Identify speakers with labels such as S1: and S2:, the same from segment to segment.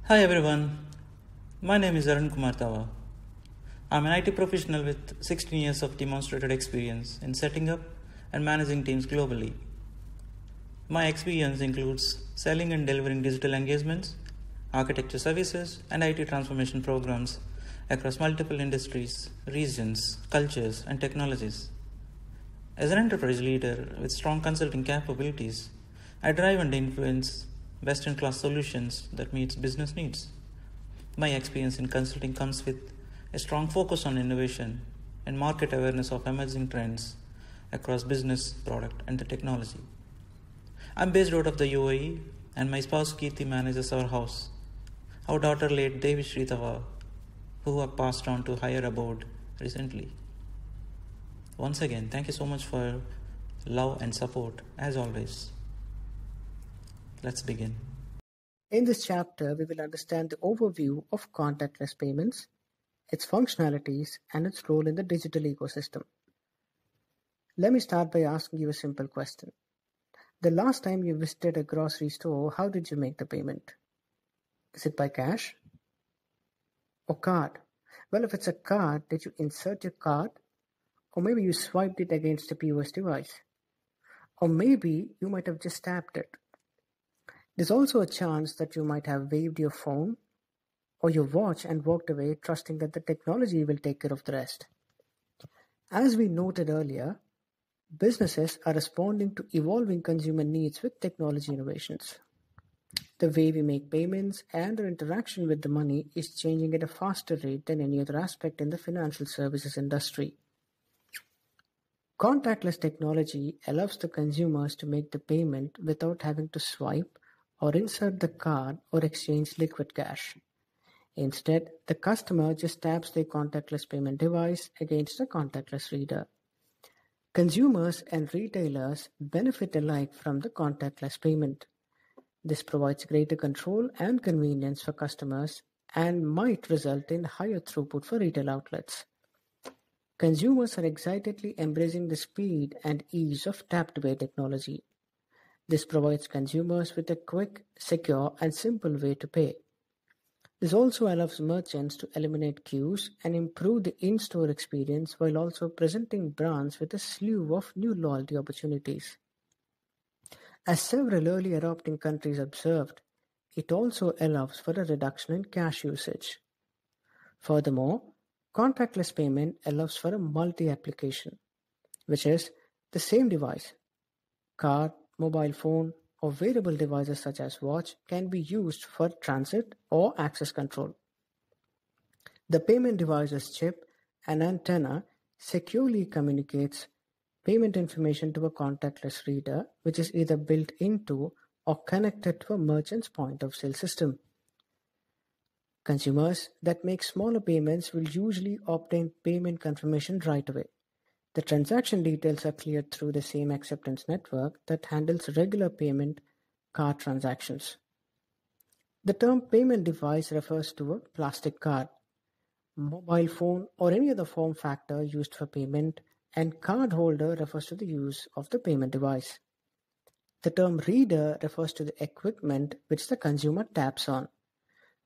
S1: Hi everyone, my name is Arun Kumar Tawa. I'm an IT professional with 16 years of demonstrated experience in setting up and managing teams globally. My experience includes selling and delivering digital engagements, architecture services, and IT transformation programs across multiple industries, regions, cultures, and technologies. As an enterprise leader with strong consulting capabilities, I drive and influence best-in-class solutions that meets business needs. My experience in consulting comes with a strong focus on innovation and market awareness of emerging trends across business, product, and the technology. I'm based out of the UAE, and my spouse Kirti manages our house. Our daughter late Devi Shritawa, who have passed on to higher abode recently. Once again, thank you so much for your love and support as always. Let's begin.
S2: In this chapter, we will understand the overview of contactless payments, its functionalities, and its role in the digital ecosystem. Let me start by asking you a simple question. The last time you visited a grocery store, how did you make the payment? Is it by cash or card? Well, if it's a card, did you insert your card? Or maybe you swiped it against a POS device? Or maybe you might have just tapped it. There's also a chance that you might have waved your phone or your watch and walked away trusting that the technology will take care of the rest. As we noted earlier, businesses are responding to evolving consumer needs with technology innovations. The way we make payments and our interaction with the money is changing at a faster rate than any other aspect in the financial services industry. Contactless technology allows the consumers to make the payment without having to swipe or insert the card or exchange liquid cash. Instead, the customer just taps their contactless payment device against a contactless reader. Consumers and retailers benefit alike from the contactless payment. This provides greater control and convenience for customers and might result in higher throughput for retail outlets. Consumers are excitedly embracing the speed and ease of tap-to-pay technology. This provides consumers with a quick, secure, and simple way to pay. This also allows merchants to eliminate queues and improve the in-store experience while also presenting brands with a slew of new loyalty opportunities. As several early adopting countries observed, it also allows for a reduction in cash usage. Furthermore, contactless payment allows for a multi-application, which is the same device, card, mobile phone, or wearable devices such as watch can be used for transit or access control. The payment device's chip and antenna securely communicates payment information to a contactless reader, which is either built into or connected to a merchant's point-of-sale system. Consumers that make smaller payments will usually obtain payment confirmation right away. The transaction details are cleared through the same acceptance network that handles regular payment card transactions. The term payment device refers to a plastic card, mobile phone, or any other form factor used for payment, and card holder refers to the use of the payment device. The term reader refers to the equipment which the consumer taps on,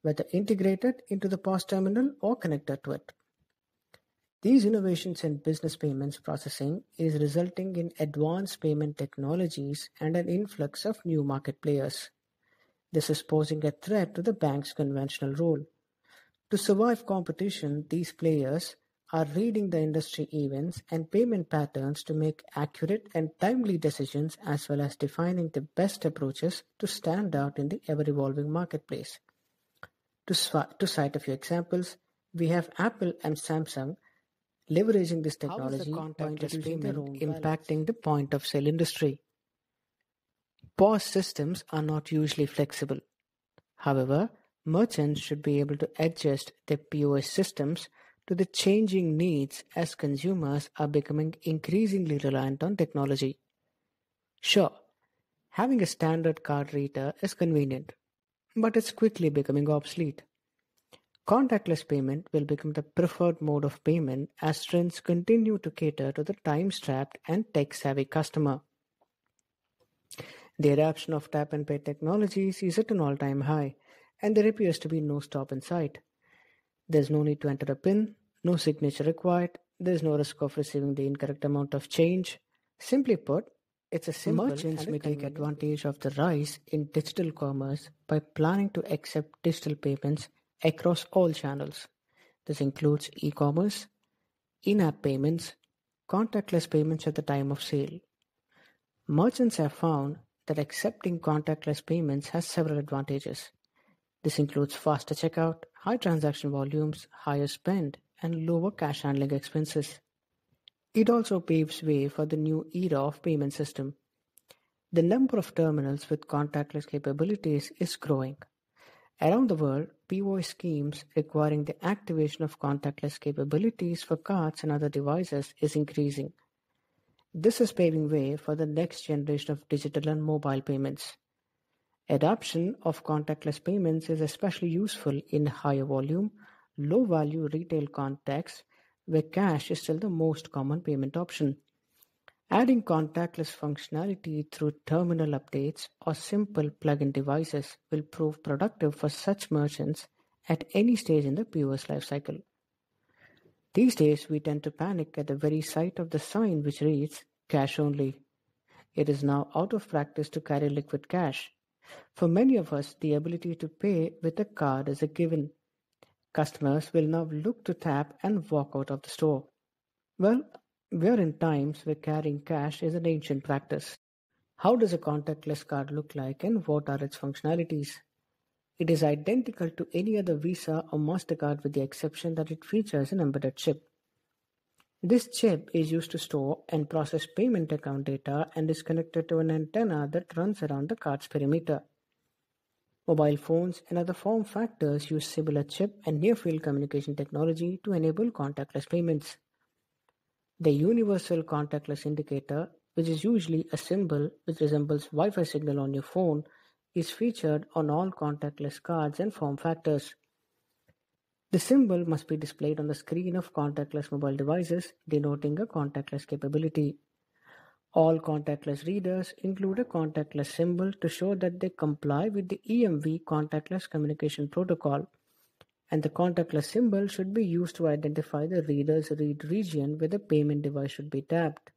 S2: whether integrated into the POS terminal or connected to it. These innovations in business payments processing is resulting in advanced payment technologies and an influx of new market players. This is posing a threat to the bank's conventional role. To survive competition, these players are reading the industry events and payment patterns to make accurate and timely decisions as well as defining the best approaches to stand out in the ever-evolving marketplace. To cite a few examples, we have Apple and Samsung leveraging this technology by introducing payment impacting the point-of-sale industry. POS systems are not usually flexible. However, merchants should be able to adjust their POS systems to the changing needs as consumers are becoming increasingly reliant on technology. Sure, having a standard card reader is convenient, but it's quickly becoming obsolete. Contactless payment will become the preferred mode of payment as trends continue to cater to the time-strapped and tech-savvy customer. The adoption of tap-and-pay technologies is at an all-time high, and there appears to be no stop in sight. There's no need to enter a PIN, no signature required, there's no risk of receiving the incorrect amount of change. Simply put, it's a simple merchants may take advantage of the rise in digital commerce by planning to accept digital payments across all channels. This includes e-commerce, in-app payments, contactless payments at the time of sale. Merchants have found that accepting contactless payments has several advantages. This includes faster checkout, high transaction volumes, higher spend, and lower cash handling expenses. It also paves way for the new era of payment system. The number of terminals with contactless capabilities is growing. Around the world, POS schemes requiring the activation of contactless capabilities for cards and other devices is increasing. This is paving way for the next generation of digital and mobile payments. Adoption of contactless payments is especially useful in higher volume, low-value retail contexts where cash is still the most common payment option. Adding contactless functionality through terminal updates or simple plug-in devices will prove productive for such merchants at any stage in the POS lifecycle. These days, we tend to panic at the very sight of the sign which reads cash only. It is now out of practice to carry liquid cash. For many of us, the ability to pay with a card is a given. Customers will now look to tap and walk out of the store. Well, we are in times where carrying cash is an ancient practice. How does a contactless card look like and what are its functionalities? It is identical to any other Visa or MasterCard with the exception that it features an embedded chip. This chip is used to store and process payment account data and is connected to an antenna that runs around the card's perimeter. Mobile phones and other form factors use similar chip and near-field communication technology to enable contactless payments. The universal contactless indicator, which is usually a symbol which resembles Wi-Fi signal on your phone, is featured on all contactless cards and form factors. The symbol must be displayed on the screen of contactless mobile devices, denoting a contactless capability. All contactless readers include a contactless symbol to show that they comply with the EMV contactless communication protocol, and the contactless symbol should be used to identify the reader's read region where the payment device should be tapped.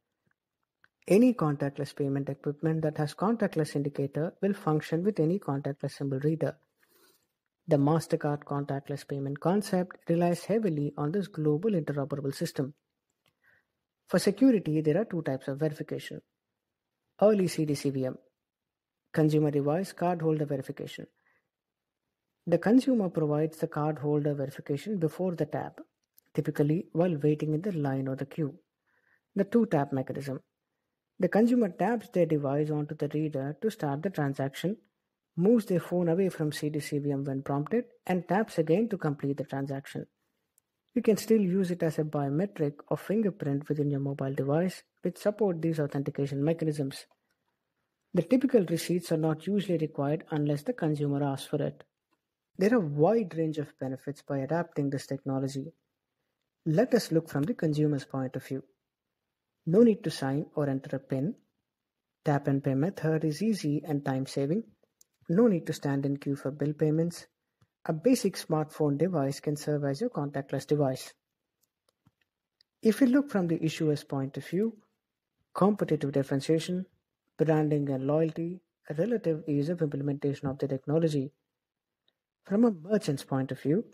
S2: Any contactless payment equipment that has contactless indicator will function with any contactless symbol reader. The MasterCard contactless payment concept relies heavily on this global interoperable system. For security, there are two types of verification. Early CDCVM, consumer device cardholder verification. The consumer provides the cardholder verification before the tap, typically while waiting in the line or the queue. The two-tap mechanism. The consumer taps their device onto the reader to start the transaction, moves their phone away from CDCVM when prompted, and taps again to complete the transaction. You can still use it as a biometric or fingerprint within your mobile device, which support these authentication mechanisms. The typical receipts are not usually required unless the consumer asks for it. There are a wide range of benefits by adapting this technology. Let us look from the consumer's point of view. No need to sign or enter a PIN. Tap and pay method is easy and time-saving. No need to stand in queue for bill payments. A basic smartphone device can serve as your contactless device. If we look from the issuer's point of view, competitive differentiation, branding and loyalty, a relative ease of implementation of the technology. From a merchant's point of view,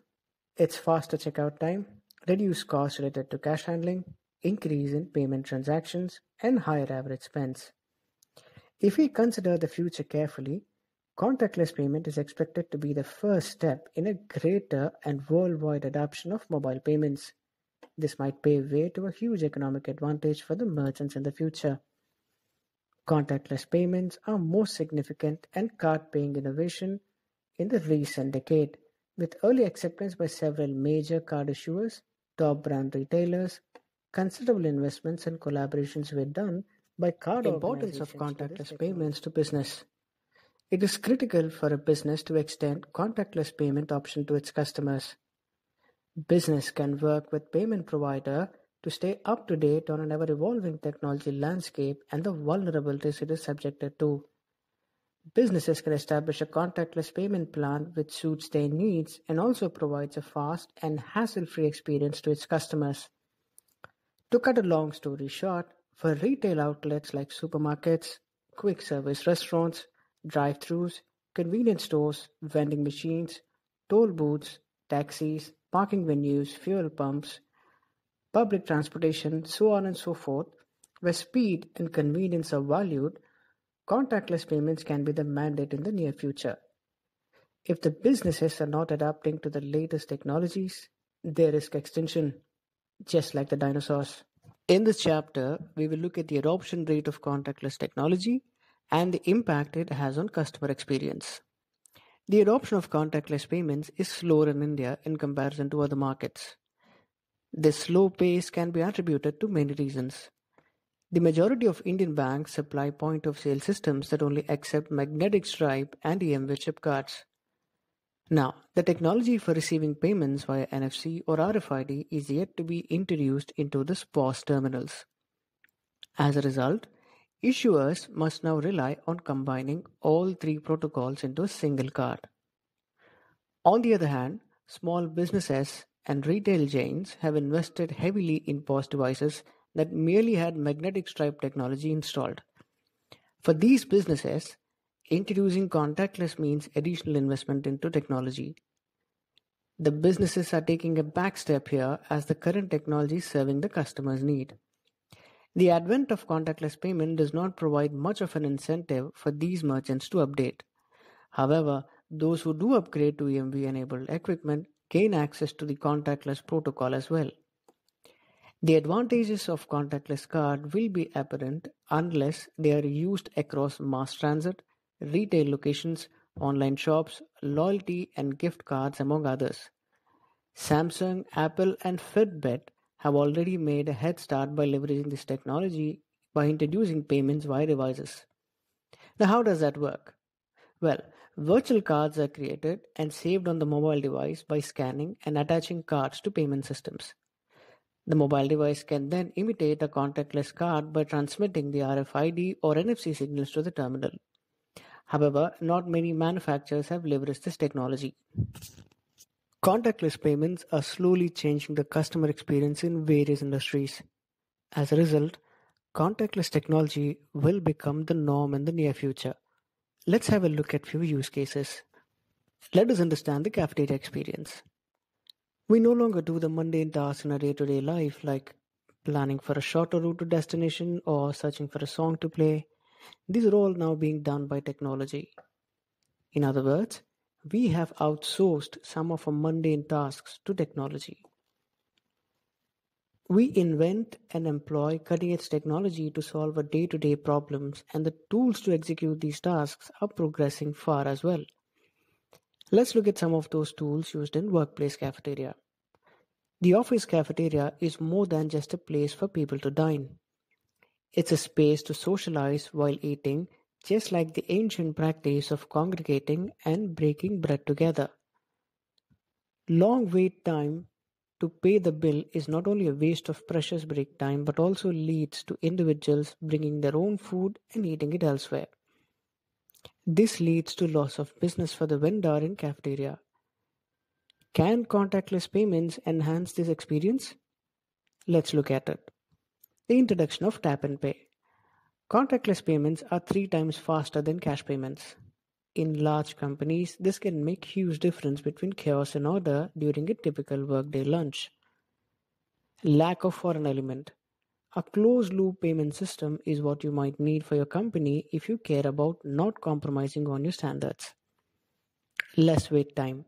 S2: it's faster checkout time, reduced costs related to cash handling, increase in payment transactions, and higher average spends. If we consider the future carefully, contactless payment is expected to be the first step in a greater and worldwide adoption of mobile payments. This might pave way to a huge economic advantage for the merchants in the future. Contactless payments are most significant and card-paying innovation in the recent decade, with early acceptance by several major card issuers, top brand retailers. Considerable investments and collaborations were done by card organizations. Importance of contactless payments to business. It is critical for a business to extend contactless payment option to its customers. Business can work with payment provider to stay up to date on an ever-evolving technology landscape and the vulnerabilities it is subjected to. Businesses can establish a contactless payment plan which suits their needs and also provides a fast and hassle-free experience to its customers. To cut a long story short, for retail outlets like supermarkets, quick service restaurants, drive-thrus, convenience stores, vending machines, toll booths, taxis, parking venues, fuel pumps, public transportation, so on and so forth, where speed and convenience are valued, contactless payments can be the mandate in the near future. If the businesses are not adapting to the latest technologies, they risk extinction, just like the dinosaurs. In this chapter, we will look at the adoption rate of contactless technology and the impact it has on customer experience. The adoption of contactless payments is slower in India in comparison to other markets. This slow pace can be attributed to many reasons. The majority of Indian banks supply point of sale systems that only accept magnetic stripe and EMV chip cards. Now, the technology for receiving payments via NFC or RFID is yet to be introduced into the POS terminals. As a result, issuers must now rely on combining all three protocols into a single card. On the other hand, small businesses and retail chains have invested heavily in POS devices that merely had magnetic stripe technology installed. For these businesses, introducing contactless means additional investment into technology. The businesses are taking a back step here as the current technology is serving the customer's need. The advent of contactless payment does not provide much of an incentive for these merchants to update. However, those who do upgrade to EMV-enabled equipment gain access to the contactless protocol as well. The advantages of contactless card will be apparent unless they are used across mass transit, retail locations, online shops, loyalty and gift cards among others. Samsung, Apple and Fitbit have already made a head start by leveraging this technology by introducing payments via devices. Now how does that work? Well, virtual cards are created and saved on the mobile device by scanning and attaching cards to payment systems. The mobile device can then imitate a contactless card by transmitting the RFID or NFC signals to the terminal. However, not many manufacturers have leveraged this technology. Contactless payments are slowly changing the customer experience in various industries. As a result, contactless technology will become the norm in the near future. Let's have a look at few use cases. Let us understand the cafeteria experience. We no longer do the mundane tasks in our day-to-day life like planning for a shorter route to destination or searching for a song to play. These are all now being done by technology. In other words, we have outsourced some of our mundane tasks to technology. We invent and employ cutting-edge technology to solve our day-to-day problems, and the tools to execute these tasks are progressing far as well. Let's look at some of those tools used in workplace cafeteria. The office cafeteria is more than just a place for people to dine. It's a space to socialize while eating, just like the ancient practice of congregating and breaking bread together. Long wait time to pay the bill is not only a waste of precious break time but also leads to individuals bringing their own food and eating it elsewhere. This leads to loss of business for the vendor in cafeteria. Can contactless payments enhance this experience? Let's look at it. The introduction of tap and pay. Contactless payments are 3 times faster than cash payments. In large companies, this can make huge difference between chaos and order during a typical workday lunch. Lack of foreign element. A closed loop payment system is what you might need for your company if you care about not compromising on your standards. Less wait time.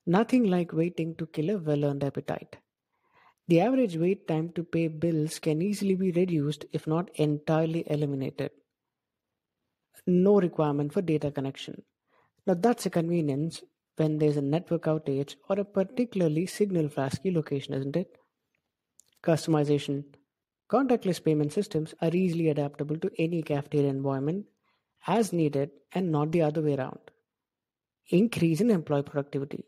S2: Nothing like waiting to kill a well-earned appetite. The average wait time to pay bills can easily be reduced if not entirely eliminated. No requirement for data connection. Now that's a convenience when there's a network outage or a particularly signal flashy location, isn't it? Customization. Contactless payment systems are easily adaptable to any cafeteria environment as needed and not the other way around. Increase in employee productivity.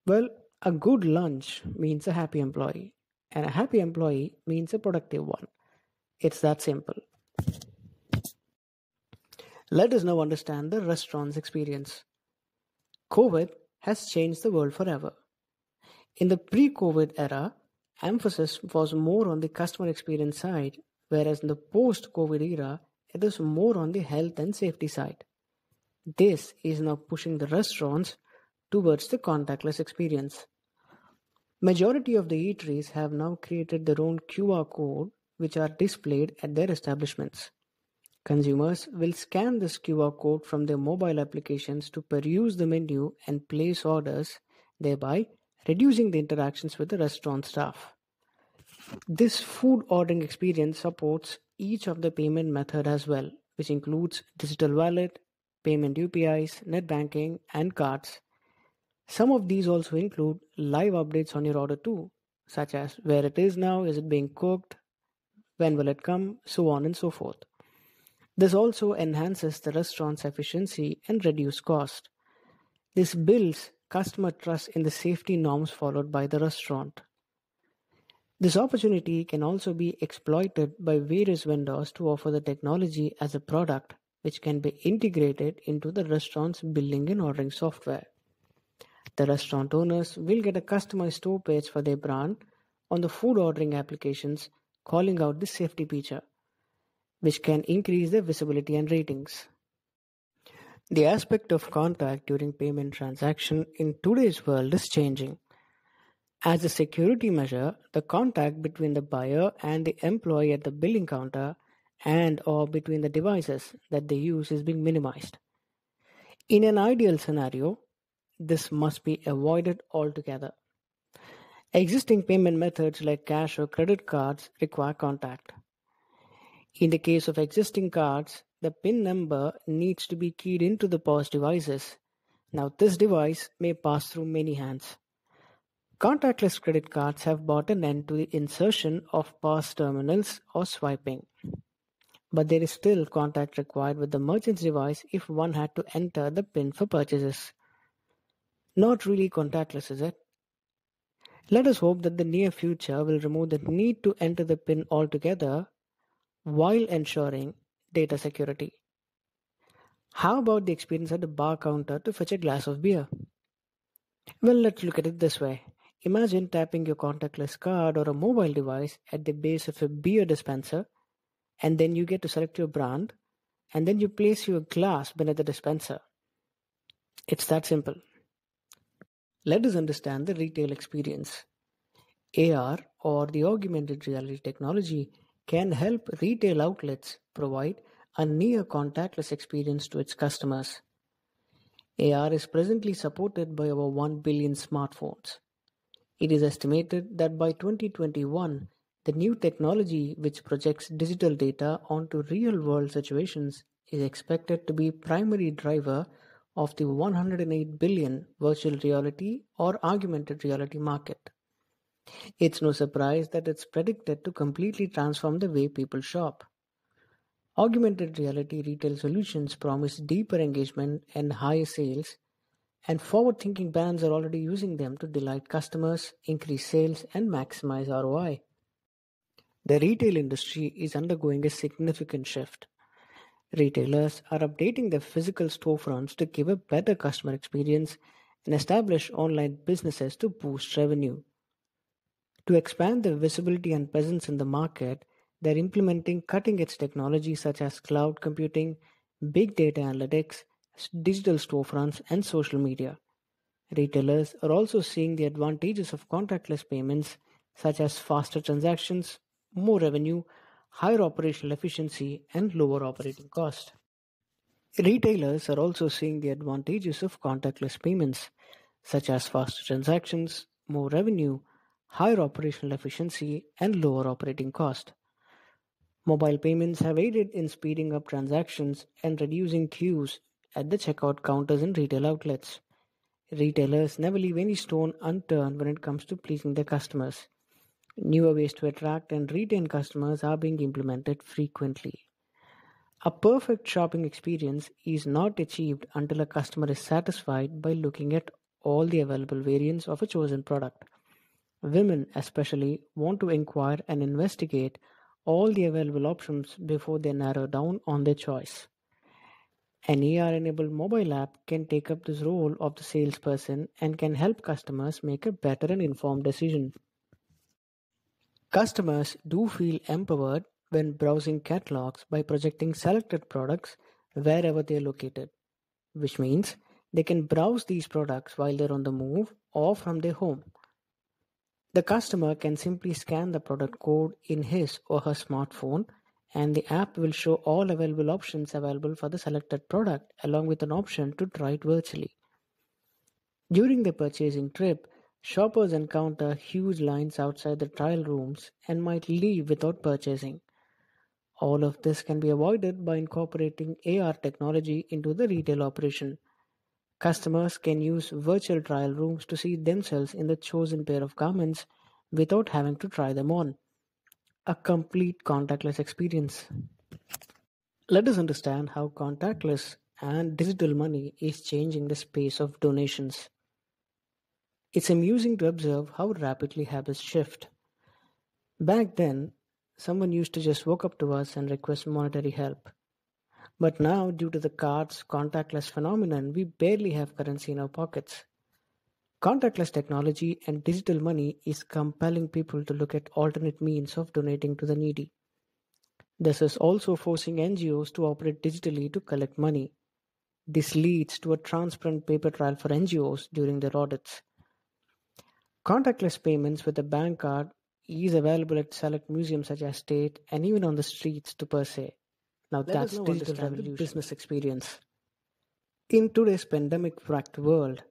S2: Well, a good lunch means a happy employee, and a happy employee means a productive one. It's that simple. Let us now understand the restaurant's experience. COVID has changed the world forever. In the pre-COVID era, emphasis was more on the customer experience side, whereas in the post-COVID era, it is more on the health and safety side. This is now pushing the restaurants towards the contactless experience. Majority of the eateries have now created their own QR code which are displayed at their establishments. Consumers will scan this QR code from their mobile applications to peruse the menu and place orders, thereby reducing the interactions with the restaurant staff. This food ordering experience supports each of the payment method as well, which includes digital wallet, payment UPIs, net banking, and cards. Some of these also include live updates on your order too, such as where it is now, is it being cooked, when will it come, so on and so forth. This also enhances the restaurant's efficiency and reduce cost. This builds customer trust in the safety norms followed by the restaurant. This opportunity can also be exploited by various vendors to offer the technology as a product which can be integrated into the restaurant's billing and ordering software. The restaurant owners will get a customized store page for their brand on the food ordering applications calling out the safety feature, which can increase their visibility and ratings. The aspect of contact during payment transaction in today's world is changing. As a security measure, the contact between the buyer and the employee at the billing counter and or between the devices that they use is being minimized. In an ideal scenario, this must be avoided altogether. Existing payment methods like cash or credit cards require contact. In the case of existing cards, the PIN number needs to be keyed into the POS devices. Now, this device may pass through many hands. Contactless credit cards have brought an end to the insertion of POS terminals or swiping. But there is still contact required with the merchant's device if one had to enter the PIN for purchases. Not really contactless, is it? Let us hope that the near future will remove the need to enter the PIN altogether while ensuring data security. How about the experience at the bar counter to fetch a glass of beer? Well, let's look at it this way. Imagine tapping your contactless card or a mobile device at the base of a beer dispenser, and then you get to select your brand, and then you place your glass beneath the dispenser. It's that simple. Let us understand the retail experience. AR or the augmented reality technology can help retail outlets provide a near contactless experience to its customers. AR is presently supported by over 1 billion smartphones. It is estimated that by 2021, the new technology which projects digital data onto real-world situations is expected to be primary driver of the 108 billion virtual reality or augmented reality market. It's no surprise that it's predicted to completely transform the way people shop. Augmented reality retail solutions promise deeper engagement and higher sales, and forward-thinking brands are already using them to delight customers, increase sales, and maximize ROI. The retail industry is undergoing a significant shift. Retailers are updating their physical storefronts to give a better customer experience and establish online businesses to boost revenue. To expand their visibility and presence in the market, they're implementing cutting-edge technology such as cloud computing, big data analytics, digital storefronts, and social media. Retailers are also seeing the advantages of contactless payments such as faster transactions, more revenue, higher operational efficiency, and lower operating cost. Retailers are also seeing the advantages of contactless payments such as faster transactions, more revenue, higher operational efficiency, and lower operating cost. Mobile payments have aided in speeding up transactions and reducing queues at the checkout counters in retail outlets. Retailers never leave any stone unturned when it comes to pleasing their customers. Newer ways to attract and retain customers are being implemented frequently. A perfect shopping experience is not achieved until a customer is satisfied by looking at all the available variants of a chosen product. Women especially want to inquire and investigate all the available options before they narrow down on their choice. An AR-enabled mobile app can take up this role of the salesperson and can help customers make a better and informed decision. Customers do feel empowered when browsing catalogs by projecting selected products wherever they are located, which means they can browse these products while they're on the move or from their home. The customer can simply scan the product code in his or her smartphone, and the app will show all available options available for the selected product along with an option to try it virtually. During the purchasing trip, shoppers encounter huge lines outside the trial rooms and might leave without purchasing. All of this can be avoided by incorporating AR technology into the retail operation. Customers can use virtual trial rooms to see themselves in the chosen pair of garments without having to try them on. A complete contactless experience. Let us understand how contactless and digital money is changing the space of donations. It's amusing to observe how rapidly habits shift. Back then, someone used to just walk up to us and request monetary help. But now, due to the card's contactless phenomenon, we barely have currency in our pockets. Contactless technology and digital money is compelling people to look at alternate means of donating to the needy. This is also forcing NGOs to operate digitally to collect money. This leads to a transparent paper trail for NGOs during their audits. Contactless payments with a bank card is available at select museums such as State and even on the streets to per se. Now that's digital revolution. Business experience. In today's pandemic-wracked world,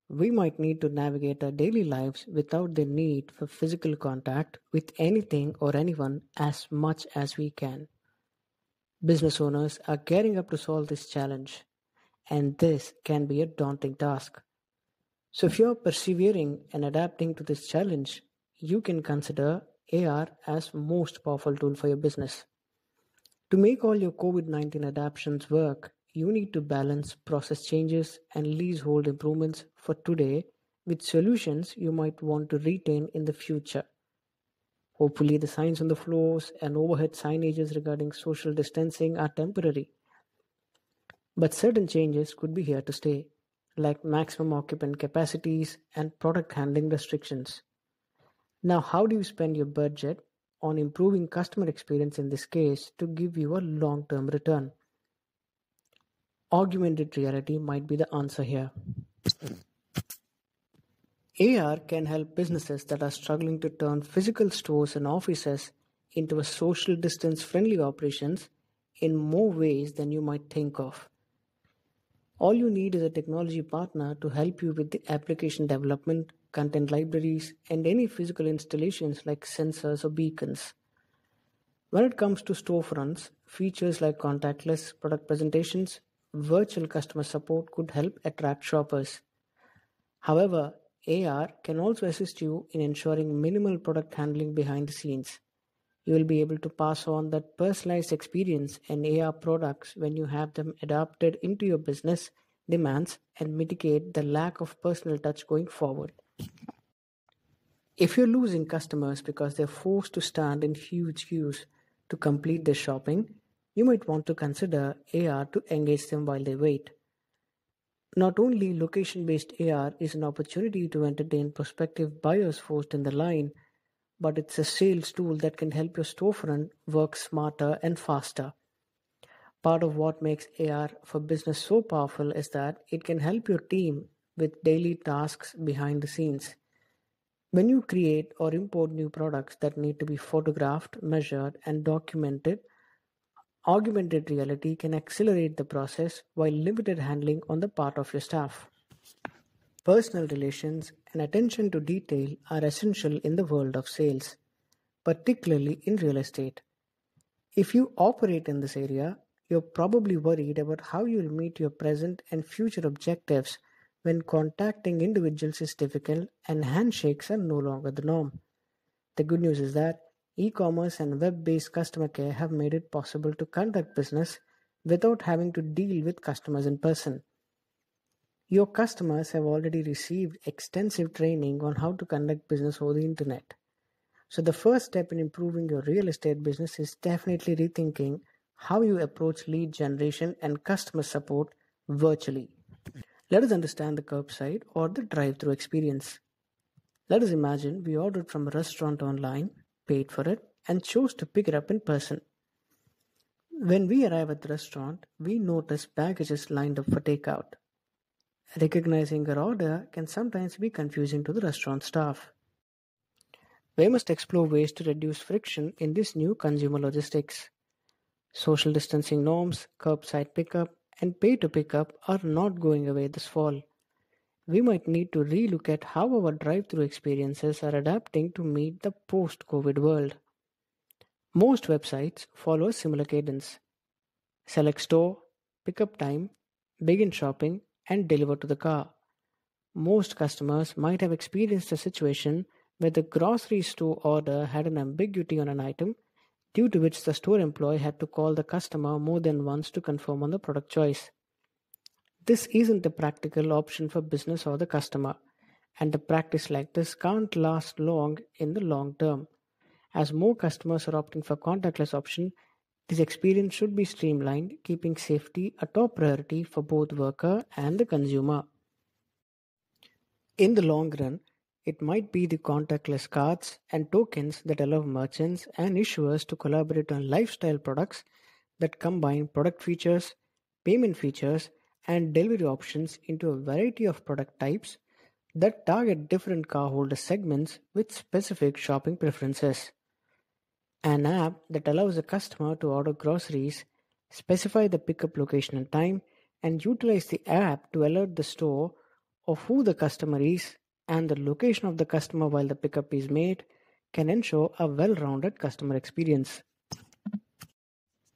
S2: we might need to navigate our daily lives without the need for physical contact with anything or anyone as much as we can. Business owners are gearing up to solve this challenge, and this can be a daunting task. So if you're persevering and adapting to this challenge, you can consider AR as most powerful tool for your business. To make all your COVID-19 adaptations work, you need to balance process changes and leasehold improvements for today with solutions you might want to retain in the future. Hopefully, the signs on the floors and overhead signages regarding social distancing are temporary. But certain changes could be here to stay, like maximum occupant capacities and product handling restrictions. Now, how do you spend your budget on improving customer experience in this case to give you a long-term return? Augmented reality might be the answer here. AR can help businesses that are struggling to turn physical stores and offices into a social distance friendly operations in more ways than you might think of. All you need is a technology partner to help you with the application development, content libraries, and any physical installations like sensors or beacons. When it comes to storefronts, features like contactless product presentations, virtual customer support could help attract shoppers. However, AR can also assist you in ensuring minimal product handling behind the scenes. You will be able to pass on that personalized experience and AR products when you have them adapted into your business demands and mitigate the lack of personal touch going forward. If you're losing customers because they're forced to stand in huge queues to complete their shopping, you might want to consider AR to engage them while they wait. Not only location-based AR is an opportunity to entertain prospective buyers forced in the line, but it's a sales tool that can help your storefront work smarter and faster. Part of what makes AR for business so powerful is that it can help your team with daily tasks behind the scenes. When you create or import new products that need to be photographed, measured, and documented, augmented reality can accelerate the process while limited handling on the part of your staff. Personal relations and attention to detail are essential in the world of sales, particularly in real estate. If you operate in this area, you're probably worried about how you'll meet your present and future objectives when contacting individuals is difficult and handshakes are no longer the norm. The good news is that e-commerce and web-based customer care have made it possible to conduct business without having to deal with customers in person. Your customers have already received extensive training on how to conduct business over the internet. So the first step in improving your real estate business is definitely rethinking how you approach lead generation and customer support virtually. Let us understand the curbside or the drive-through experience. Let us imagine we ordered from a restaurant online, paid for it, and chose to pick it up in person. When we arrive at the restaurant, we notice baggages lined up for takeout. Recognizing our order can sometimes be confusing to the restaurant staff. We must explore ways to reduce friction in this new consumer logistics. Social distancing norms, curbside pickup, and pay to pickup are not going away this fall. We might need to relook at how our drive through experiences are adapting to meet the post COVID world. Most websites follow a similar cadence: select store, pickup time, begin shopping, and deliver to the car. Most customers might have experienced a situation where the grocery store order had an ambiguity on an item, due to which the store employee had to call the customer more than once to confirm on the product choice. This isn't a practical option for business or the customer, and a practice like this can't last long in the long term. As more customers are opting for contactless option, this experience should be streamlined, keeping safety a top priority for both worker and the consumer. In the long run, it might be the contactless cards and tokens that allow merchants and issuers to collaborate on lifestyle products that combine product features, payment features, and delivery options into a variety of product types that target different cardholder segments with specific shopping preferences. An app that allows a customer to order groceries, specify the pickup location and time, and utilize the app to alert the store of who the customer is and the location of the customer while the pickup is made can ensure a well-rounded customer experience.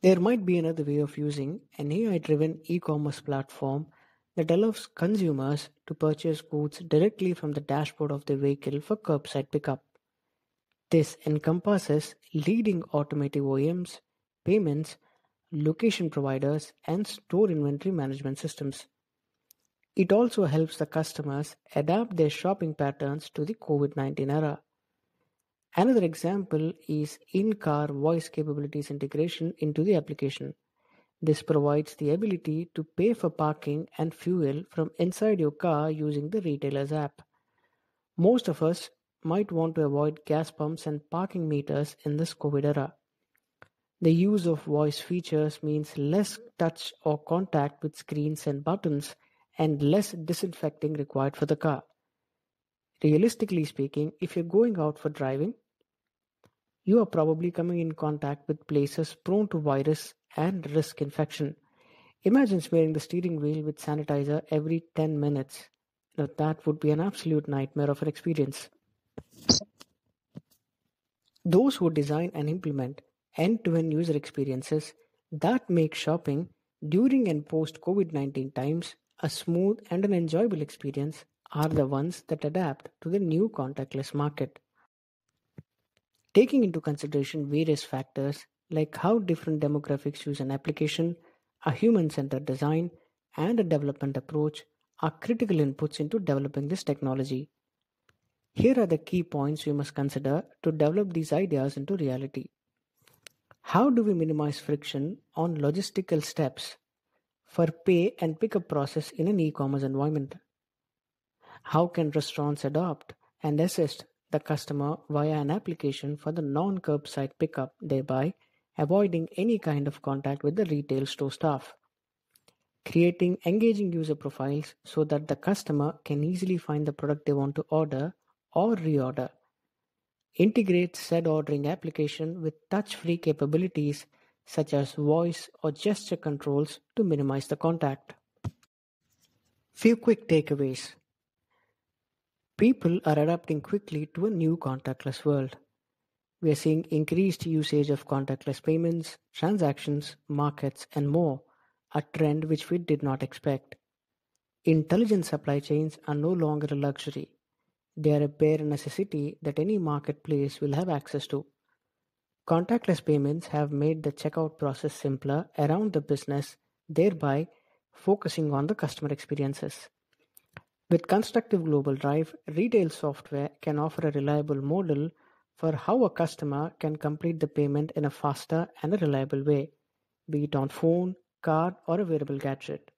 S2: There might be another way of using an AI-driven e-commerce platform that allows consumers to purchase goods directly from the dashboard of the vehicle for curbside pickup. This encompasses leading automotive OEMs, payments, location providers, and store inventory management systems. It also helps the customers adapt their shopping patterns to the COVID-19 era. Another example is in-car voice capabilities integration into the application. This provides the ability to pay for parking and fuel from inside your car using the retailer's app. Most of us might want to avoid gas pumps and parking meters in this COVID era. The use of voice features means less touch or contact with screens and buttons and less disinfecting required for the car. Realistically speaking, if you're going out for driving, you are probably coming in contact with places prone to virus and risk infection. Imagine smearing the steering wheel with sanitizer every 10 minutes. Now, that would be an absolute nightmare of an experience. Those who design and implement end-to-end user experiences that make shopping during and post COVID-19 times a smooth and an enjoyable experience are the ones that adapt to the new contactless market. Taking into consideration various factors like how different demographics use an application, a human-centered design, and a development approach are critical inputs into developing this technology. Here are the key points we must consider to develop these ideas into reality. How do we minimize friction on logistical steps for pay and pickup process in an e-commerce environment? How can restaurants adopt and assist the customer via an application for the non-curbside pickup, thereby avoiding any kind of contact with the retail store staff? Creating engaging user profiles so that the customer can easily find the product they want to order or reorder. Integrate said ordering application with touch-free capabilities such as voice or gesture controls to minimize the contact. Few quick takeaways. People are adapting quickly to a new contactless world. We are seeing increased usage of contactless payments, transactions, markets, and more, a trend which we did not expect. Intelligent supply chains are no longer a luxury. They are a bare necessity that any marketplace will have access to. Contactless payments have made the checkout process simpler around the business, thereby focusing on the customer experiences. With constructive global drive, retail software can offer a reliable model for how a customer can complete the payment in a faster and a reliable way. be it on phone, card, or a wearable gadget.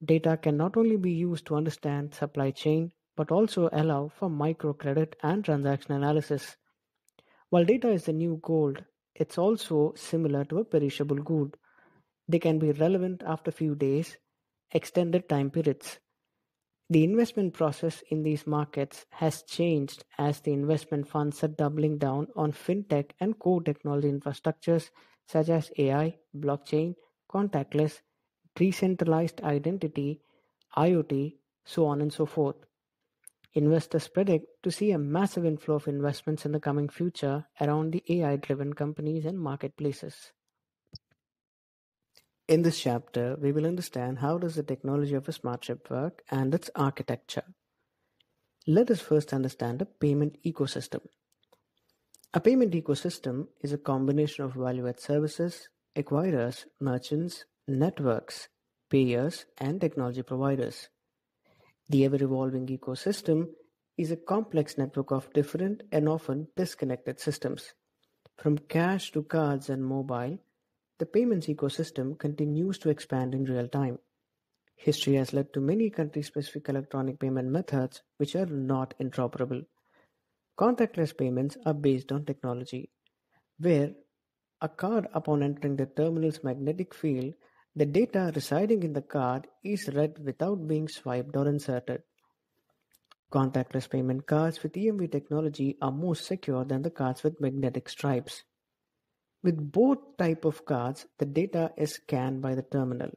S2: Data can not only be used to understand supply chain, but also allow for microcredit and transaction analysis. While data is the new gold, it's also similar to a perishable good. They can be relevant after few days, extended time periods. The investment process in these markets has changed as the investment funds are doubling down on fintech and core technology infrastructures such as AI, blockchain, contactless, decentralized identity, IoT, so on and so forth. Investors predict to see a massive inflow of investments in the coming future around the AI-driven companies and marketplaces. In this chapter, we will understand how does the technology of a smart chip work and its architecture. Let us first understand a payment ecosystem. A payment ecosystem is a combination of value-add services, acquirers, merchants, networks, payers, and technology providers. The ever-evolving ecosystem is a complex network of different and often disconnected systems. From cash to cards and mobile, the payments ecosystem continues to expand in real time. History has led to many country-specific electronic payment methods which are not interoperable. Contactless payments are based on technology, where a card upon entering the terminal's magnetic field, the data residing in the card is read without being swiped or inserted. Contactless payment cards with EMV technology are more secure than the cards with magnetic stripes. With both type of cards, the data is scanned by the terminal.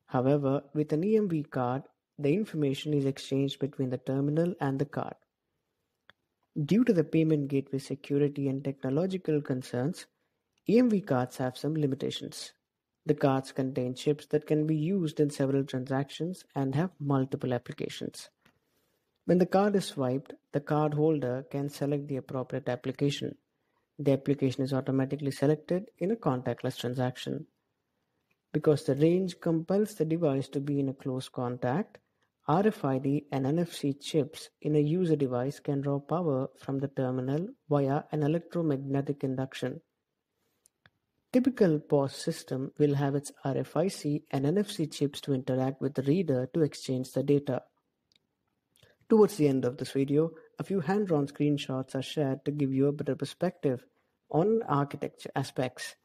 S2: However, with an EMV card, the information is exchanged between the terminal and the card. Due to the payment gateway security and technological concerns, EMV cards have some limitations. The cards contain chips that can be used in several transactions and have multiple applications. When the card is swiped, the card holder can select the appropriate application. The application is automatically selected in a contactless transaction. Because the range compels the device to be in a close contact, RFID and NFC chips in a user device can draw power from the terminal via an electromagnetic induction. Typical POS system will have its RFIC and NFC chips to interact with the reader to exchange the data. Towards the end of this video, a few hand-drawn screenshots are shared to give you a better perspective on architecture aspects.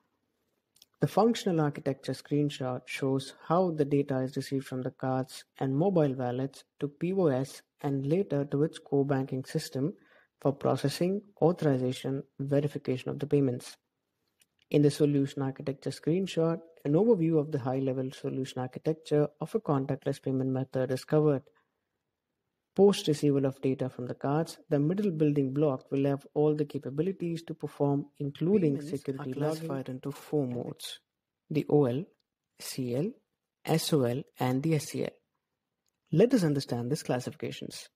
S2: The functional architecture screenshot shows how the data is received from the cards and mobile wallets to POS and later to its core banking system for processing, authorization, verification of the payments. In the solution architecture screenshot, an overview of the high-level solution architecture of a contactless payment method is covered. Post-receival of data from the cards, the middle building block will have all the capabilities to perform, including
S3: Payments
S2: security
S3: are classified
S2: into four modes: the OL, CL, SOL, and the SCL. Let us understand these classifications.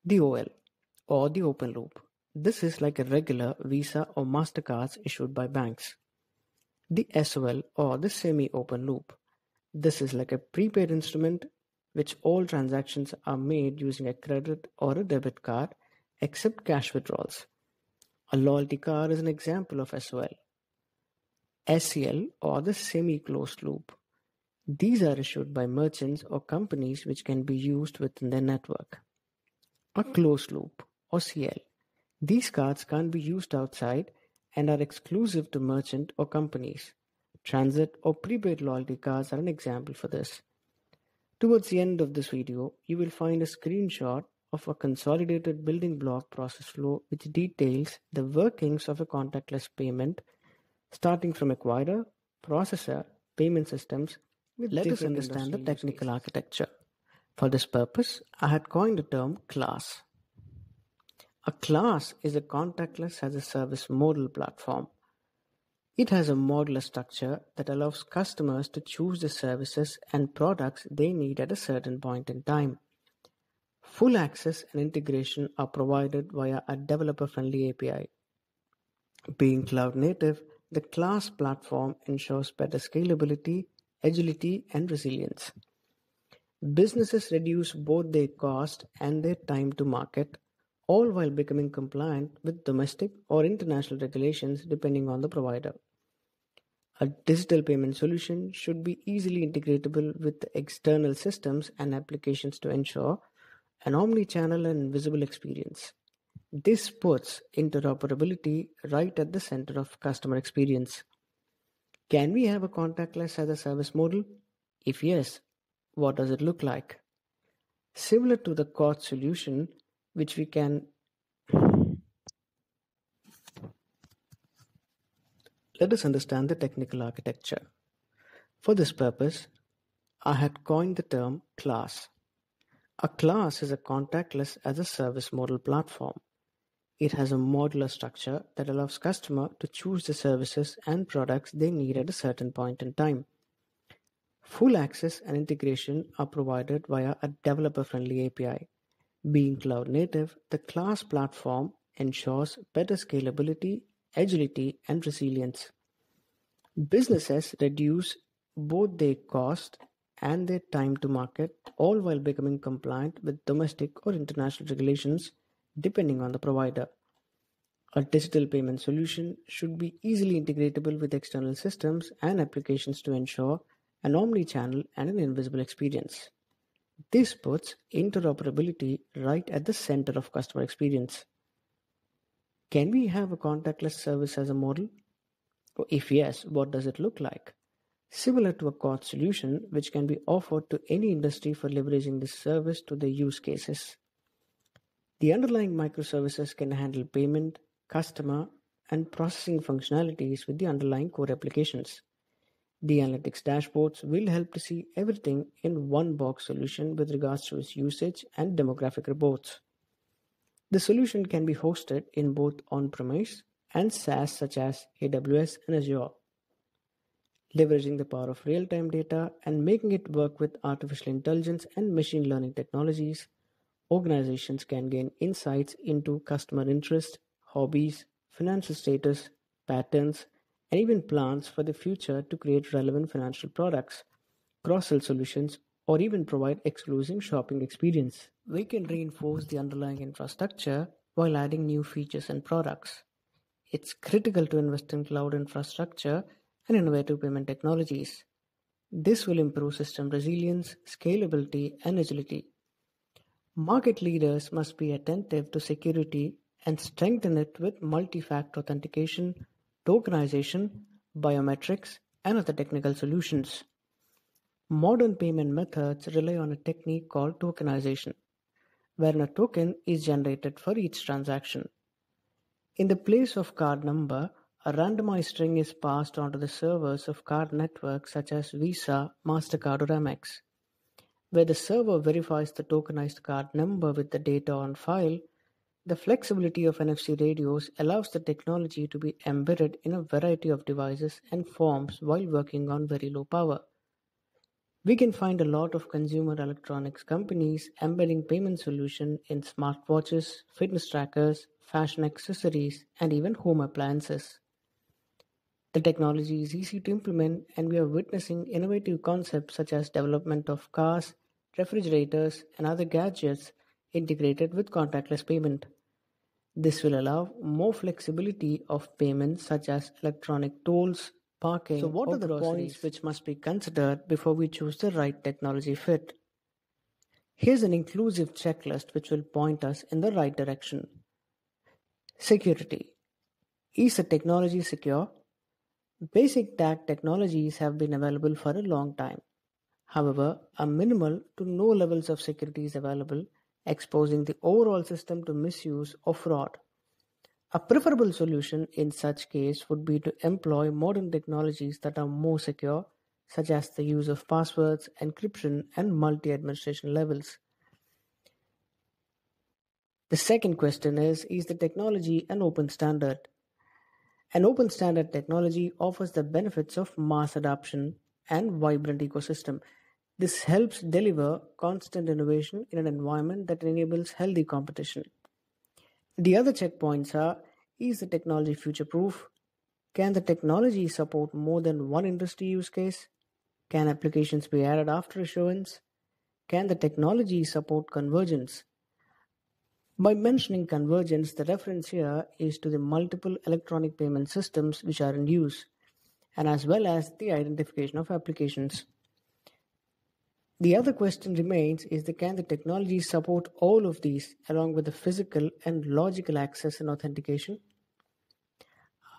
S2: The OL, or the open loop. This is like a regular Visa or MasterCards issued by banks. The SOL, or the semi-open loop. This is like a prepaid instrument which all transactions are made using a credit or a debit card except cash withdrawals. A loyalty card is an example of SOL. SCL, or the semi-closed loop. These are issued by merchants or companies which can be used within their network. A closed loop, or CL. These cards can't be used outside and are exclusive to merchant or companies. Transit or prepaid loyalty cards are an example for this. Towards the end of this video, you will find a screenshot of a consolidated building block process flow which details the workings of a contactless payment starting from acquirer, processor, payment systems. Let us understand the technical architecture. For this purpose, I had coined the term class. A class is a contactless as a service model platform. It has a modular structure that allows customers to choose the services and products they need at a certain point in time. Full access and integration are provided via a developer-friendly API. Being cloud native, the class platform ensures better scalability, agility, and resilience. Businesses reduce both their cost and their time to market, all while becoming compliant with domestic or international regulations depending on the provider. A digital payment solution should be easily integratable with external systems and applications to ensure an omni-channel and visible experience. This puts interoperability right at the center of customer experience. Can we have a contactless as a service model? If yes, what does it look like? Similar to the COTS solution, which we can let us understand the technical architecture. For this purpose, I had coined the term class. A class is a contactless as a service model platform. It has a modular structure that allows customer to choose the services and products they need at a certain point in time. Full access and integration are provided via a developer-friendly API. Being cloud native, the class platform ensures better scalability, agility, and resilience. Businesses reduce both their cost and their time to market, all while becoming compliant with domestic or international regulations depending on the provider. A digital payment solution should be easily integratable with external systems and applications to ensure an omni-channel and an invisible experience. This puts interoperability right at the center of customer experience. Can we have a contactless service as a model? If yes, what does it look like? Similar to a COTS solution, which can be offered to any industry for leveraging this service to their use cases. The underlying microservices can handle payment, customer, and processing functionalities with the underlying core applications. The analytics dashboards will help to see everything in one box solution with regards to its usage and demographic reports. The solution can be hosted in both on-premise and SaaS such as AWS and Azure. Leveraging the power of real-time data and making it work with artificial intelligence and machine learning technologies, organizations can gain insights into customer interest, hobbies, financial status, patterns, and even plans for the future to create relevant financial products, cross-sell solutions, or even provide exclusive shopping experience. We can reinforce the underlying infrastructure while adding new features and products. It's critical to invest in cloud infrastructure and innovative payment technologies. This will improve system resilience, scalability, and agility. Market leaders must be attentive to security and strengthen it with multi-factor authentication, tokenization, biometrics, and other technical solutions. Modern payment methods rely on a technique called tokenization, wherein a token is generated for each transaction. In the place of card number, a randomized string is passed onto the servers of card networks such as Visa, MasterCard, or Amex. Where the server verifies the tokenized card number with the data on file, the flexibility of NFC radios allows the technology to be embedded in a variety of devices and forms while working on very low power. We can find a lot of consumer electronics companies embedding payment solutions in smartwatches, fitness trackers, fashion accessories, and even home appliances. The technology is easy to implement, and we are witnessing innovative concepts such as development of cars, refrigerators, and other gadgets integrated with contactless payment. This will allow more flexibility of payments such as electronic tolls, parking, so what are the points which must be considered before we choose the right technology fit? Here's an inclusive checklist which will point us in the right direction. Security. Is the technology secure? Basic tag technologies have been available for a long time. However, a minimal to no levels of security is available, exposing the overall system to misuse or fraud. A preferable solution in such case would be to employ modern technologies that are more secure, such as the use of passwords, encryption, and multi-administration levels. The second question is the technology an open standard? An open standard technology offers the benefits of mass adoption and vibrant ecosystem. This helps deliver constant innovation in an environment that enables healthy competition. The other checkpoints are, is the technology future-proof? Can the technology support more than one industry use case? Can applications be added after issuance? Can the technology support convergence? By mentioning convergence, the reference here is to the multiple electronic payment systems which are in use. and as well as the identification of applications. The other question remains is can the technology support all of these along with the physical and logical access and authentication?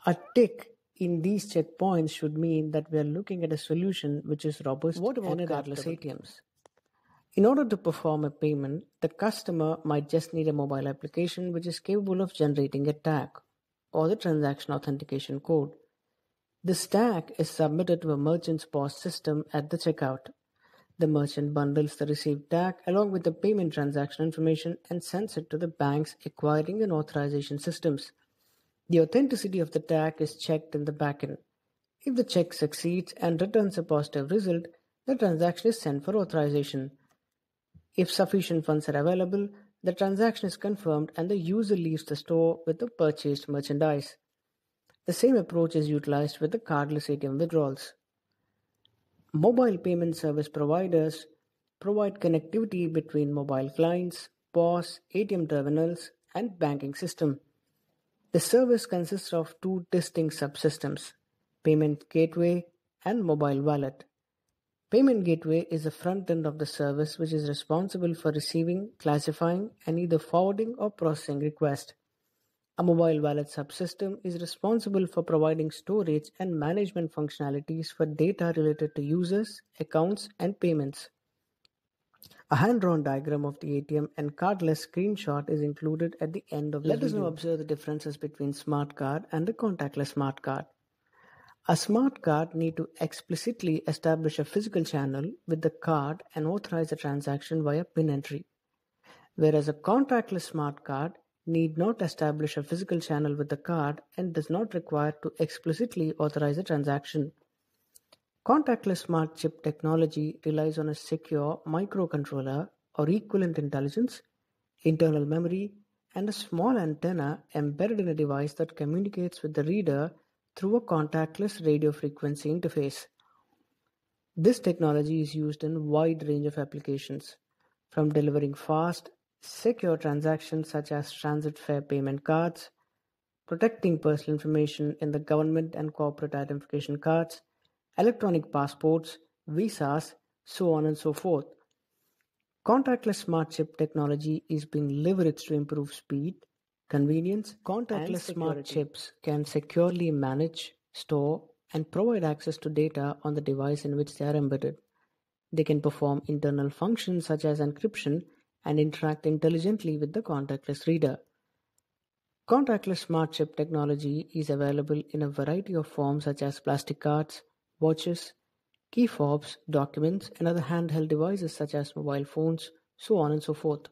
S2: A tick in these checkpoints should mean that we are looking at a solution which is robust and cardless ATMs. In order to perform a payment, the customer might just need a mobile application which is capable of generating a tag or the transaction authentication code. This tag is submitted to a merchant's POS system at the checkout. The merchant bundles the received tag along with the payment transaction information and sends it to the bank's acquiring and authorization systems. The authenticity of the tag is checked in the backend. If the check succeeds and returns a positive result, the transaction is sent for authorization. If sufficient funds are available, the transaction is confirmed and the user leaves the store with the purchased merchandise. The same approach is utilized with the cardless ATM withdrawals. Mobile payment service providers provide connectivity between mobile clients, POS, ATM terminals, and banking system. The service consists of two distinct subsystems, Payment Gateway and Mobile Wallet. Payment Gateway is the front end of the service which is responsible for receiving, classifying, and either forwarding or processing requests. A mobile wallet subsystem is responsible for providing storage and management functionalities for data related to users, accounts, and payments. A hand-drawn diagram of the ATM and cardless screenshot is included at the end of the video. Let us now observe the differences between smart card and the contactless smart card. A smart card need to explicitly establish a physical channel with the card and authorize a transaction via PIN entry, whereas a contactless smart card need not establish a physical channel with the card and does not require to explicitly authorize a transaction. Contactless smart chip technology relies on a secure microcontroller or equivalent intelligence, internal memory, and a small antenna embedded in a device that communicates with the reader through a contactless radio frequency interface. This technology is used in a wide range of applications, from delivering fast, secure transactions such as transit fare payment cards, protecting personal information in the government and corporate identification cards, electronic passports, visas, so on and so forth. Contactless smart chip technology is being leveraged to improve speed, convenience. Contactless smart chips can securely manage, store, and provide access to data on the device in which they are embedded. They can perform internal functions such as encryption and interact intelligently with the contactless reader. Contactless smart chip technology is available in a variety of forms such as plastic cards, watches, key fobs, documents, and other handheld devices such as mobile phones, so on and so forth.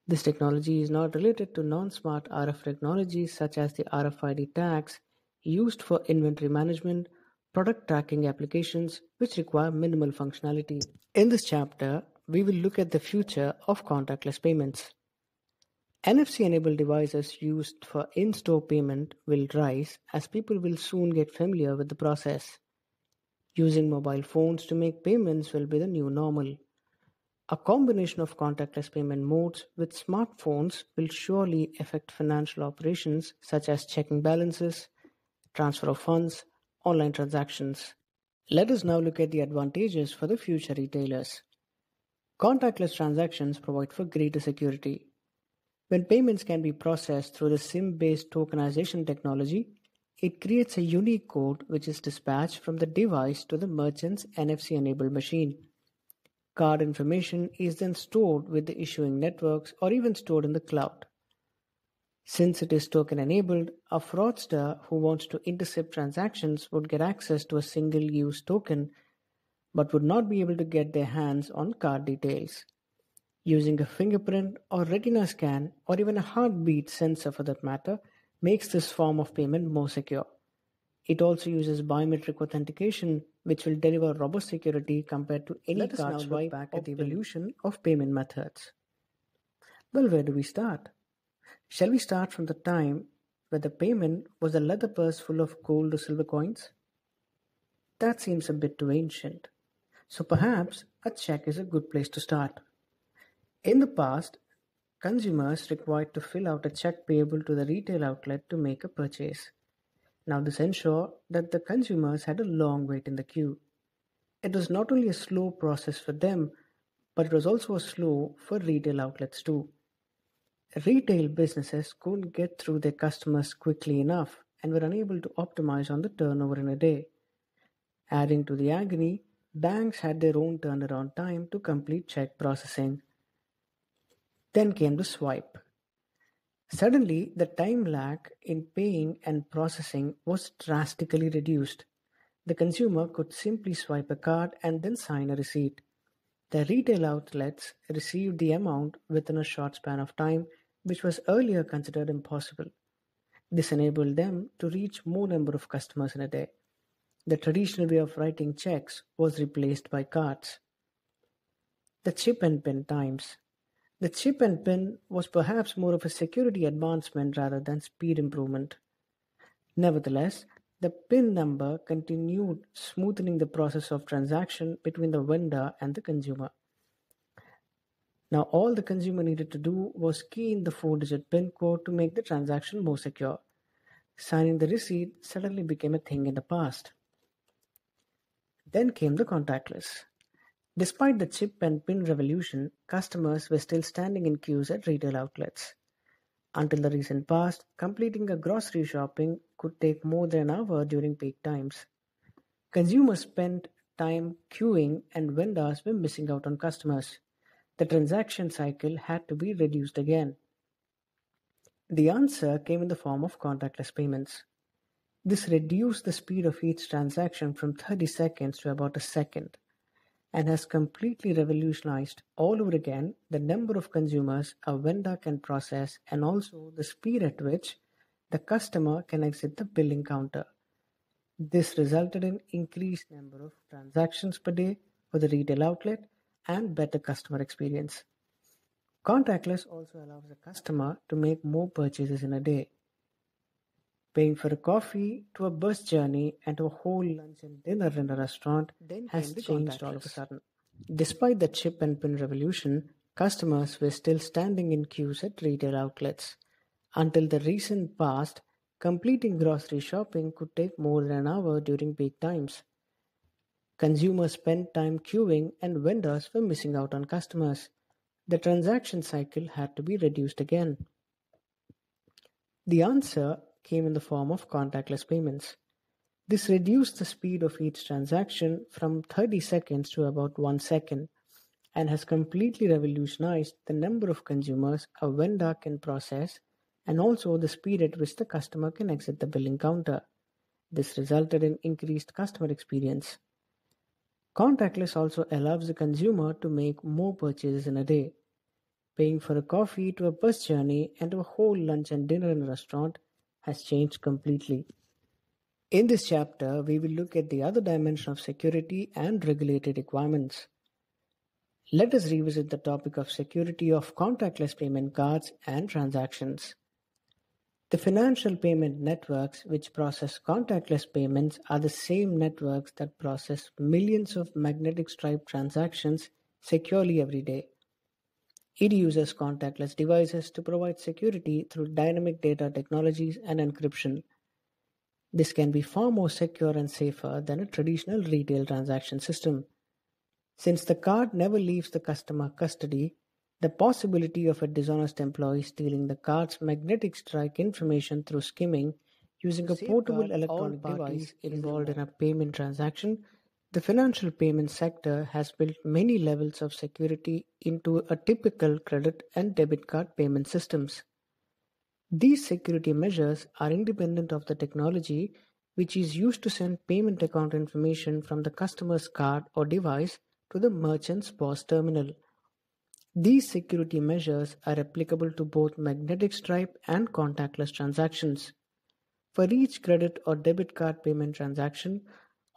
S2: This technology is not related to non-smart RF technologies such as the RFID tags used for inventory management, product tracking applications which require minimal functionality. In this chapter, we will look at the future of contactless payments. NFC-enabled devices used for in-store payment will rise as people will soon get familiar with the process. Using mobile phones to make payments will be the new normal. A combination of contactless payment modes with smartphones will surely affect financial operations such as checking balances, transfer of funds, online transactions. Let us now look at the advantages for the future retailers. Contactless transactions provide for greater security. When payments can be processed through the SIM-based tokenization technology, it creates a unique code which is dispatched from the device to the merchant's NFC-enabled machine. Card information is then stored with the issuing networks or even stored in the cloud. Since it is token-enabled, a fraudster who wants to intercept transactions would get access to a single-use token but would not be able to get their hands on card details. Using a fingerprint or retina scan or even a heartbeat sensor for that matter makes this form of payment more secure. It also uses biometric authentication, which will deliver robust security compared to any card swipe. Back at the evolution of payment methods. Well, where do we start? Shall we start from the time where the payment was a leather purse full of gold or silver coins? That seems a bit too ancient. So perhaps a check is a good place to start. In the past, consumers required to fill out a check payable to the retail outlet to make a purchase. Now, this ensured that the consumers had a long wait in the queue. It was not only a slow process for them, but it was also slow for retail outlets too. Retail businesses couldn't get through their customers quickly enough and were unable to optimize on the turnover in a day. Adding to the agony, banks had their own turnaround time to complete check processing. Then came the swipe. Suddenly, the time lag in paying and processing was drastically reduced. The consumer could simply swipe a card and then sign a receipt. The retail outlets received the amount within a short span of time, which was earlier considered impossible. This enabled them to reach more number of customers in a day. The traditional way of writing checks was replaced by cards. The chip and pin times. The chip and pin was perhaps more of a security advancement rather than speed improvement. Nevertheless, the PIN number continued smoothing the process of transaction between the vendor and the consumer. Now, all the consumer needed to do was key in the 4-digit PIN code to make the transaction more secure. Signing the receipt suddenly became a thing in the past. Then came the contactless. Despite the chip and PIN revolution, customers were still standing in queues at retail outlets. Until the recent past, completing a grocery shopping could take more than an hour during peak times. Consumers spent time queuing and vendors were missing out on customers. The transaction cycle had to be reduced again. The answer came in the form of contactless payments. This reduced the speed of each transaction from 30 seconds to about a second and has completely revolutionized all over again the number of consumers a vendor can process and also the speed at which the customer can exit the billing counter. This resulted in increased number of transactions per day for the retail outlet and better customer experience. Contactless also allows the customer to make more purchases in a day. Paying for a coffee, to a bus journey, and to a whole lunch and dinner in a restaurant has changed all of a sudden. Despite the chip and pin revolution, customers were still standing in queues at retail outlets. Until the recent past, completing grocery shopping could take more than an hour during peak times. Consumers spent time queuing and vendors were missing out on customers. The transaction cycle had to be reduced again. The answer came in the form of contactless payments. This reduced the speed of each transaction from 30 seconds to about 1 second and has completely revolutionized the number of consumers a vendor can process and also the speed at which the customer can exit the billing counter. This resulted in increased customer experience. Contactless also allows the consumer to make more purchases in a day. Paying for a coffee, to a bus journey, and to a whole lunch and dinner in a restaurant has changed completely. In this chapter, we will look at the other dimension of security and regulatory requirements. Let us revisit the topic of security of contactless payment cards and transactions. The financial payment networks which process contactless payments are the same networks that process millions of magnetic stripe transactions securely every day. It uses contactless devices to provide security through dynamic data technologies and encryption. This can be far more secure and safer than a traditional retail transaction system. Since the card never leaves the customer custody, the possibility of a dishonest employee stealing the card's magnetic strike information through skimming using a portable electronic device involved in a payment transaction, the financial payment sector has built many levels of security into a typical credit and debit card payment systems. These security measures are independent of the technology which is used to send payment account information from the customer's card or device to the merchant's POS terminal. These security measures are applicable to both magnetic stripe and contactless transactions. For each credit or debit card payment transaction,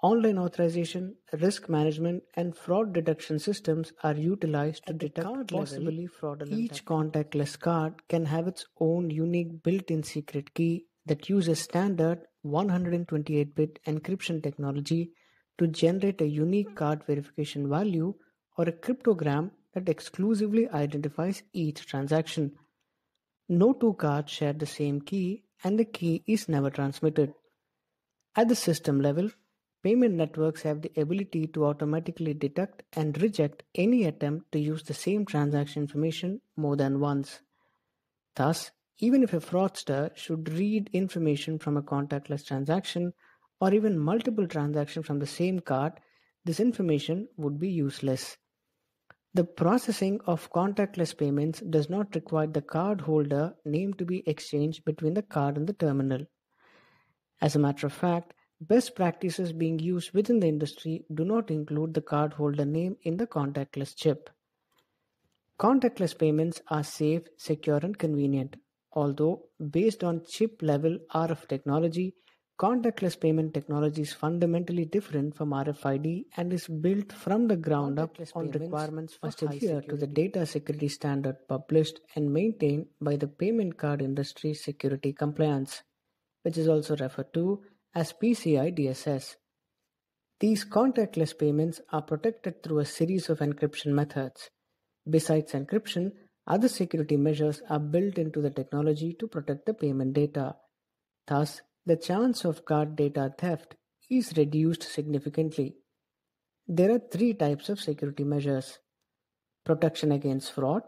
S2: online authorization, risk management, and fraud detection systems are utilized to detect possibly fraudulent. Each contactless card can have its own unique built-in secret key that uses standard 128-bit encryption technology to generate a unique card verification value or a cryptogram that exclusively identifies each transaction. No two cards share the same key and the key is never transmitted. At the system level, payment networks have the ability to automatically detect and reject any attempt to use the same transaction information more than once. Thus, even if a fraudster should read information from a contactless transaction or even multiple transactions from the same card, this information would be useless. The processing of contactless payments does not require the cardholder name to be exchanged between the card and the terminal. As a matter of fact, best practices being used within the industry do not include the cardholder name in the contactless chip. Contactless payments are safe, secure, and convenient. Although, based on chip level RF technology, contactless payment technology is fundamentally different from RFID and is built from the ground up on requirements must adhere to the data security standard published and maintained by the Payment Card Industry Security Compliance, which is also referred to as PCI DSS. These contactless payments are protected through a series of encryption methods. Besides encryption, other security measures are built into the technology to protect the payment data. Thus, the chance of card data theft is reduced significantly. There are three types of security measures: protection against fraud,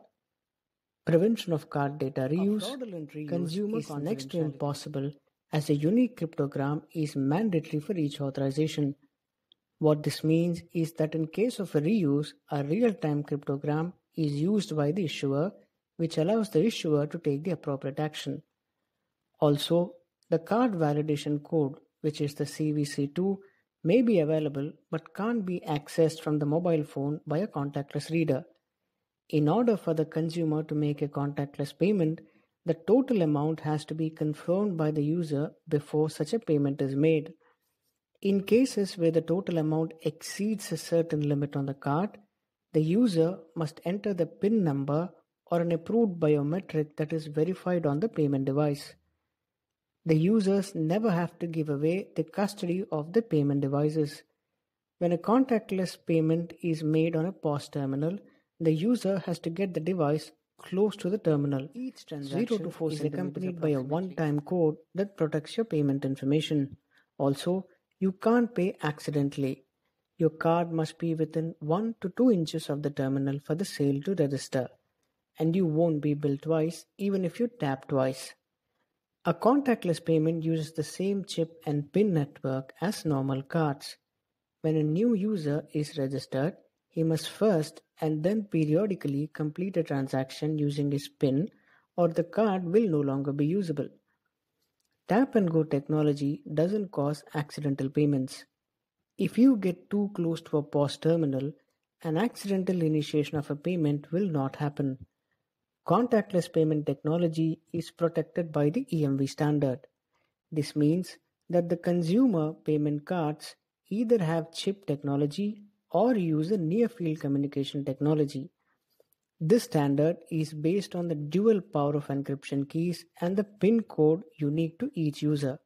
S2: prevention of card data reuse, consumer is next to impossible as a unique cryptogram is mandatory for each authorization. What this means is that in case of a reuse, a real-time cryptogram is used by the issuer, which allows the issuer to take the appropriate action. Also, the card validation code, which is the CVC2, may be available but can't be accessed from the mobile phone by a contactless reader. In order for the consumer to make a contactless payment, the total amount has to be confirmed by the user before such a payment is made. In cases where the total amount exceeds a certain limit on the card, the user must enter the PIN number or an approved biometric that is verified on the payment device. The users never have to give away the custody of the payment devices. When a contactless payment is made on a POS terminal, the user has to get the device close to the terminal. Each transaction 0 to 4 is accompanied by a one-time code that protects your payment information. Also, you can't pay accidentally. Your card must be within 1 to 2 inches of the terminal for the sale to register, and you won't be billed twice even if you tap twice. A contactless payment uses the same chip and PIN network as normal cards. When a new user is registered, he must first and then periodically complete a transaction using his PIN, or the card will no longer be usable. Tap and go technology doesn't cause accidental payments. If you get too close to a POS terminal, an accidental initiation of a payment will not happen. Contactless payment technology is protected by the EMV standard. This means that the consumer payment cards either have chip technology or use a near-field communication technology. This standard is based on the dual power of encryption keys and the PIN code unique to each user.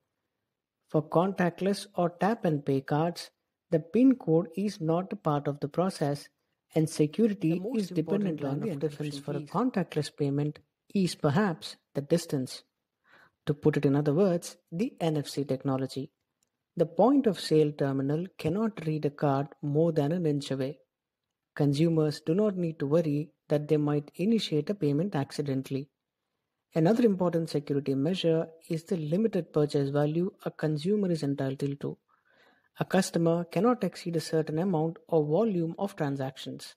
S2: For contactless or tap and pay cards, the PIN code is not a part of the process, and security is dependent on the difference for a contactless payment is perhaps the distance. To put it in other words, the NFC technology. The point of sale terminal cannot read a card more than an inch away. Consumers do not need to worry that they might initiate a payment accidentally. Another important security measure is the limited purchase value a consumer is entitled to. A customer cannot exceed a certain amount or volume of transactions.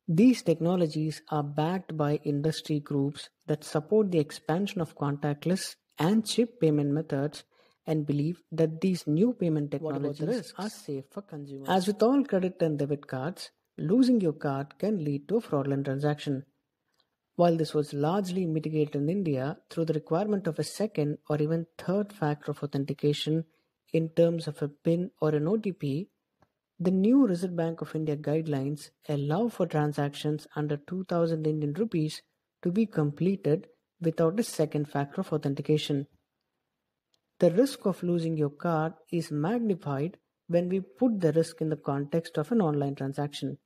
S2: These technologies are backed by industry groups that support the expansion of contactless and chip payment methods and believe that these new payment technologies are safe for consumers. As with all credit and debit cards, losing your card can lead to a fraudulent transaction. While this was largely mitigated in India through the requirement of a second or even third factor of authentication in terms of a PIN or an OTP, the new Reserve Bank of India guidelines allow for transactions under 2000 Indian rupees to be completed without a second factor of authentication. The risk of losing your card is magnified when we put the risk in the context of an online transaction.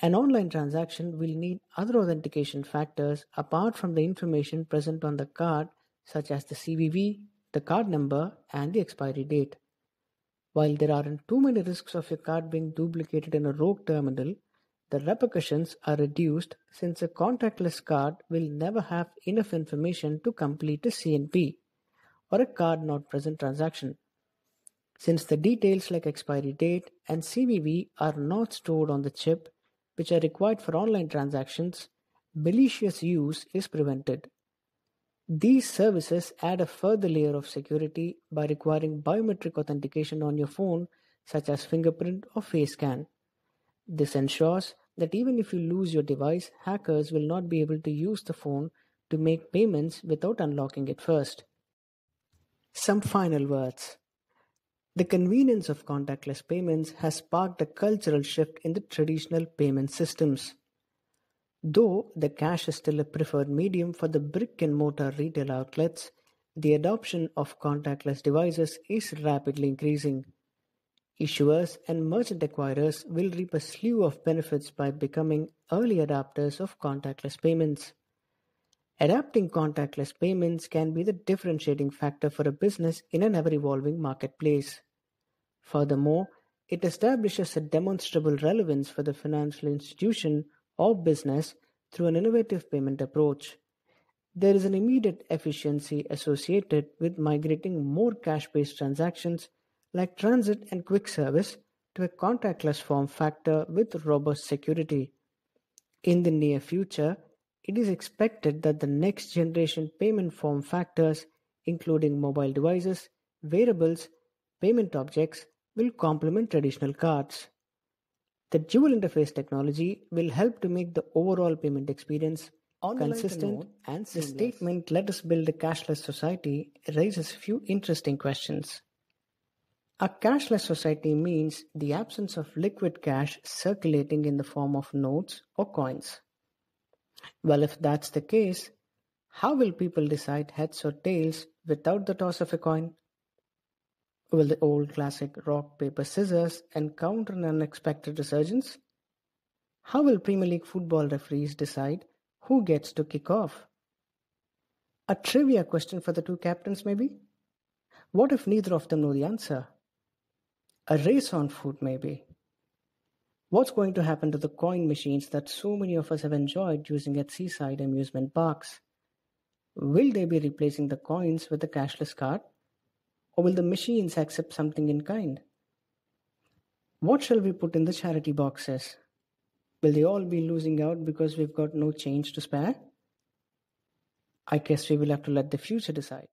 S2: An online transaction will need other authentication factors apart from the information present on the card, such as the CVV, the card number, and the expiry date. While there aren't too many risks of your card being duplicated in a rogue terminal, the repercussions are reduced since a contactless card will never have enough information to complete a CNP or a card not present transaction. Since the details like expiry date and CVV are not stored on the chip, which are required for online transactions, malicious use is prevented. These services add a further layer of security by requiring biometric authentication on your phone, such as fingerprint or face scan. This ensures that even if you lose your device, hackers will not be able to use the phone to make payments without unlocking it first. Some final words. The convenience of contactless payments has sparked a cultural shift in the traditional payment systems. Though the cash is still a preferred medium for the brick-and-mortar retail outlets, the adoption of contactless devices is rapidly increasing. Issuers and merchant acquirers will reap a slew of benefits by becoming early adopters of contactless payments. Adapting contactless payments can be the differentiating factor for a business in an ever-evolving marketplace. Furthermore, it establishes a demonstrable relevance for the financial institution or business through an innovative payment approach. There is an immediate efficiency associated with migrating more cash-based transactions like transit and quick service to a contactless form factor with robust security. In the near future, it is expected that the next generation payment form factors, including mobile devices, wearables, payment objects, will complement traditional cards. The dual interface technology will help to make the overall payment experience consistent and seamless. The statement, "Let us build a cashless society," raises a few interesting questions. A cashless society means the absence of liquid cash circulating in the form of notes or coins. Well, if that's the case, how will people decide heads or tails without the toss of a coin? Will the old classic rock, paper, scissors encounter an unexpected resurgence? How will Premier League football referees decide who gets to kick off? A trivia question for the two captains, maybe? What if neither of them know the answer? A race on foot, maybe? What's going to happen to the coin machines that so many of us have enjoyed using at seaside amusement parks? Will they be replacing the coins with a cashless card? Or will the machines accept something in kind? What shall we put in the charity boxes? Will they all be losing out because we've got no change to spare? I guess we will have to let the future decide.